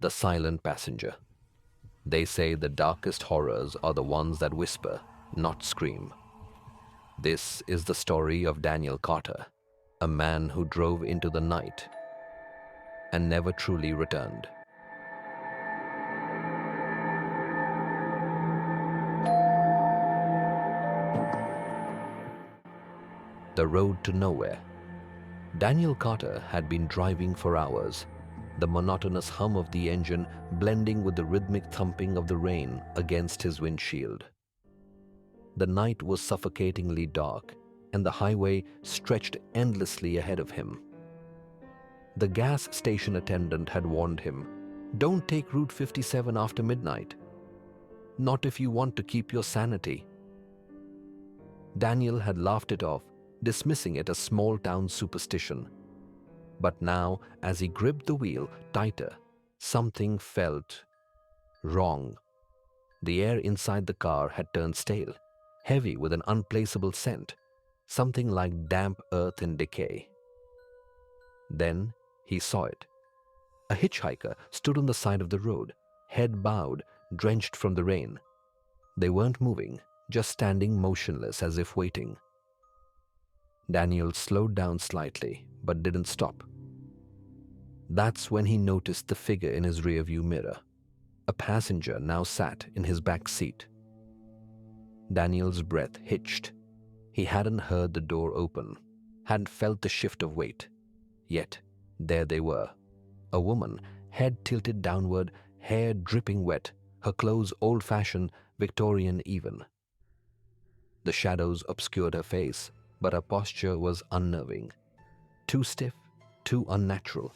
The silent passenger. They say the darkest horrors are the ones that whisper, not scream. This is the story of Daniel Carter, a man who drove into the night and never truly returned. The road to nowhere. Daniel Carter had been driving for hours, the monotonous hum of the engine blending with the rhythmic thumping of the rain against his windshield. The night was suffocatingly dark, and the highway stretched endlessly ahead of him. The gas station attendant had warned him, "Don't take Route 57 after midnight. Not if you want to keep your sanity." Daniel had laughed it off, dismissing it as small-town superstition. But now, as he gripped the wheel tighter, something felt wrong. The air inside the car had turned stale, heavy with an unplaceable scent, something like damp earth in decay. Then he saw it. A hitchhiker stood on the side of the road, head bowed, drenched from the rain. They weren't moving, just standing motionless as if waiting. Daniel slowed down slightly, but didn't stop. That's when he noticed the figure in his rearview mirror. A passenger now sat in his back seat. Daniel's breath hitched. He hadn't heard the door open, hadn't felt the shift of weight. Yet, there they were. A woman, head tilted downward, hair dripping wet, her clothes old-fashioned, Victorian even. The shadows obscured her face, but her posture was unnerving. Too stiff, too unnatural.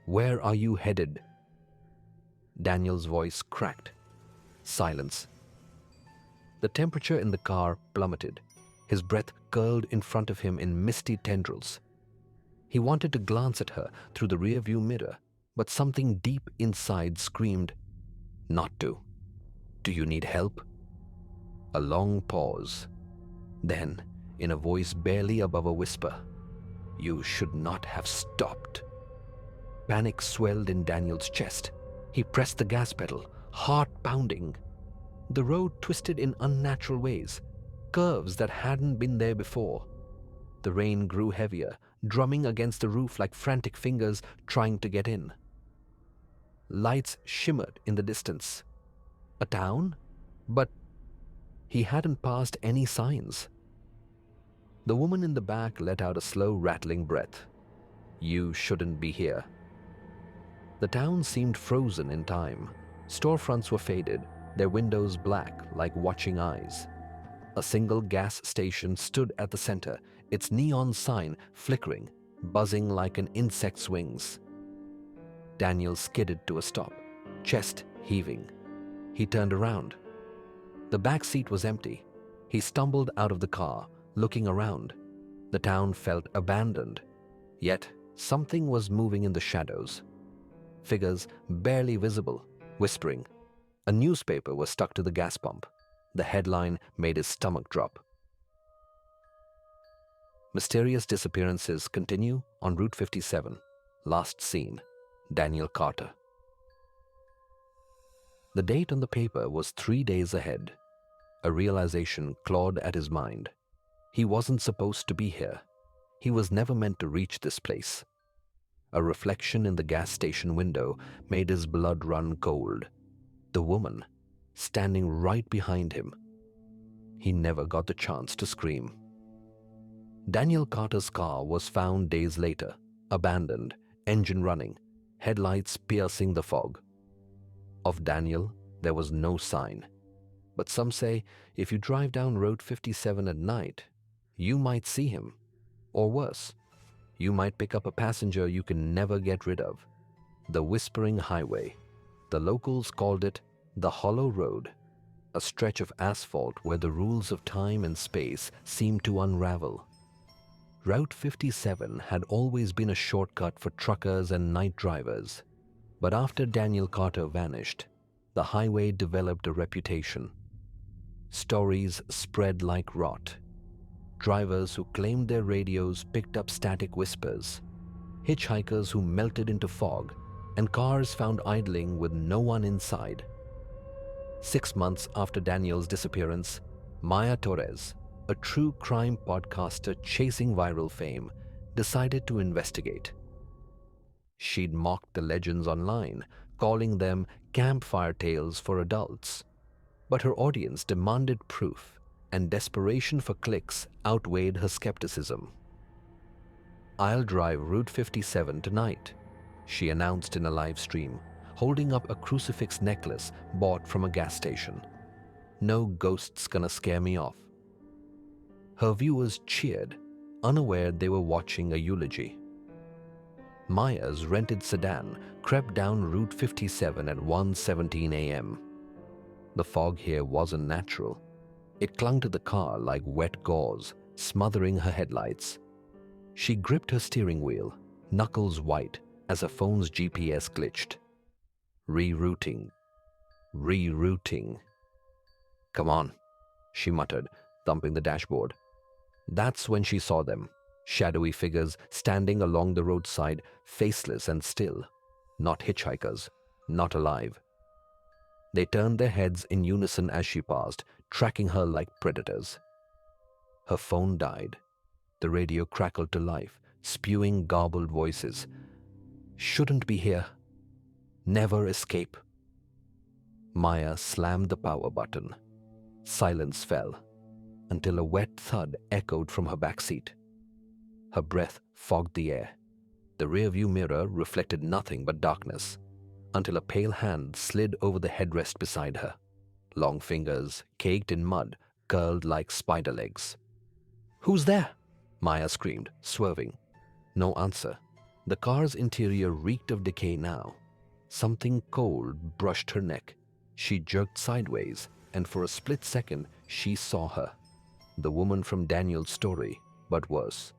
"Where are you headed?" Daniel's voice cracked. Silence. The temperature in the car plummeted. His breath curled in front of him in misty tendrils. He wanted to glance at her through the rearview mirror, but something deep inside screamed, "Not to. Do you need help?" A long pause. Then, in a voice barely above a whisper, "You should not have stopped." Panic swelled in Daniel's chest. He pressed the gas pedal, heart pounding. The road twisted in unnatural ways, curves that hadn't been there before. The rain grew heavier, drumming against the roof like frantic fingers trying to get in. Lights shimmered in the distance. A town? But he hadn't passed any signs. The woman in the back let out a slow, rattling breath. "You shouldn't be here." The town seemed frozen in time. Storefronts were faded, their windows black like watching eyes. A single gas station stood at the center, its neon sign flickering, buzzing like an insect's wings. Daniel skidded to a stop, chest heaving. He turned around. The back seat was empty. He stumbled out of the car, looking around. The town felt abandoned. Yet something was moving in the shadows. Figures barely visible, whispering. A newspaper was stuck to the gas pump. The headline made his stomach drop. Mysterious disappearances continue on Route 57. Last seen, Daniel Carter. The date on the paper was 3 days ahead. A realization clawed at his mind. He wasn't supposed to be here. He was never meant to reach this place. A reflection in the gas station window made his blood run cold. The woman, standing right behind him. He never got the chance to scream. Daniel Carter's car was found days later, abandoned, engine running, headlights piercing the fog. Of Daniel, there was no sign. But some say if you drive down Road 57 at night, you might see him. Or worse, you might pick up a passenger you can never get rid of. The Whispering Highway. The locals called it the Hollow Road, a stretch of asphalt where the rules of time and space seemed to unravel. Route 57 had always been a shortcut for truckers and night drivers. But after Daniel Carter vanished, the highway developed a reputation. Stories spread like rot. Drivers who claimed their radios picked up static whispers. Hitchhikers who melted into fog, and cars found idling with no one inside. 6 months after Daniel's disappearance, Maya Torres, a true crime podcaster chasing viral fame, decided to investigate. She'd mocked the legends online, calling them campfire tales for adults. But her audience demanded proof, and desperation for clicks outweighed her skepticism. "I'll drive Route 57 tonight," she announced in a live stream, holding up a crucifix necklace bought from a gas station. "No ghost's gonna scare me off." Her viewers cheered, unaware they were watching a eulogy. Maya's rented sedan crept down Route 57 at 1:17 a.m. The fog here wasn't natural. It clung to the car like wet gauze, smothering her headlights. She gripped her steering wheel, knuckles white, as her phone's GPS glitched. Rerouting. Rerouting. "Come on," she muttered, thumping the dashboard. That's when she saw them, shadowy figures standing along the roadside, faceless and still. Not hitchhikers, not alive. They turned their heads in unison as she passed, tracking her like predators. Her phone died. The radio crackled to life, spewing garbled voices. "Shouldn't be here. Never escape." Maya slammed the power button. Silence fell, until a wet thud echoed from her backseat. Her breath fogged the air. The rearview mirror reflected nothing but darkness, until a pale hand slid over the headrest beside her. Long fingers, caked in mud, curled like spider legs. "Who's there?" Maya screamed, swerving. No answer. The car's interior reeked of decay now. Something cold brushed her neck. She jerked sideways, and for a split second she saw her. The woman from Daniel's story, but worse.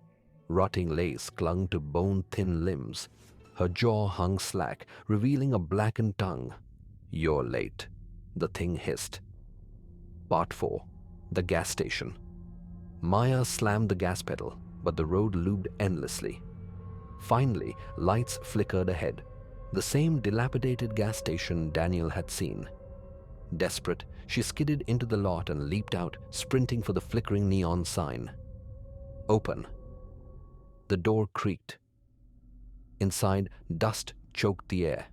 Rotting lace clung to bone-thin limbs. Her jaw hung slack, revealing a blackened tongue. "You're late," the thing hissed. Part 4. The gas station. Maya slammed the gas pedal, but the road looped endlessly. Finally, lights flickered ahead. The same dilapidated gas station Daniel had seen. Desperate, she skidded into the lot and leaped out, sprinting for the flickering neon sign. Open. The door creaked. Inside, dust choked the air.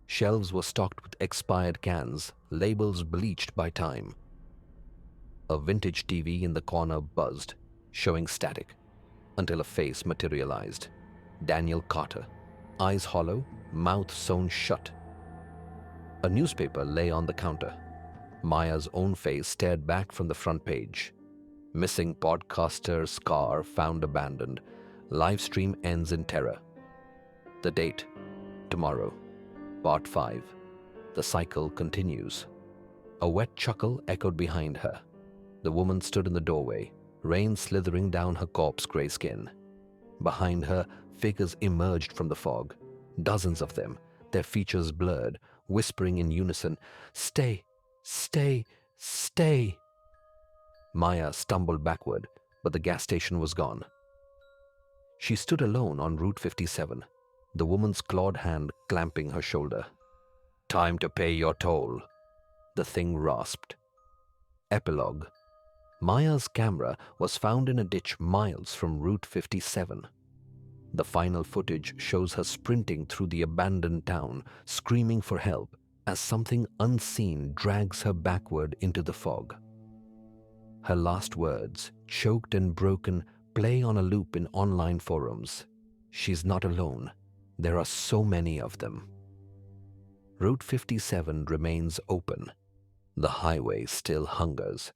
Shelves were stocked with expired cans, labels bleached by time. A vintage TV in the corner buzzed, showing static, until a face materialized. Daniel Carter, eyes hollow, mouth sewn shut. A newspaper lay on the counter. Maya's own face stared back from the front page. Missing podcaster Scar found abandoned. Livestream ends in terror. The date, tomorrow. Part 5. The cycle continues. A wet chuckle echoed behind her. The woman stood in the doorway, rain slithering down her corpse-gray skin. Behind her, figures emerged from the fog. Dozens of them, their features blurred, whispering in unison, "Stay, stay, stay." Maya stumbled backward, but the gas station was gone. She stood alone on Route 57, the woman's clawed hand clamping her shoulder. "Time to pay your toll," the thing rasped. Epilogue. Maya's camera was found in a ditch miles from Route 57. The final footage shows her sprinting through the abandoned town, screaming for help as something unseen drags her backward into the fog. Her last words, choked and broken, play on a loop in online forums. She's not alone. There are so many of them. Route 57 remains open. The highway still hungers.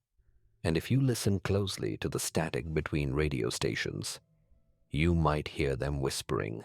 And if you listen closely to the static between radio stations, you might hear them whispering.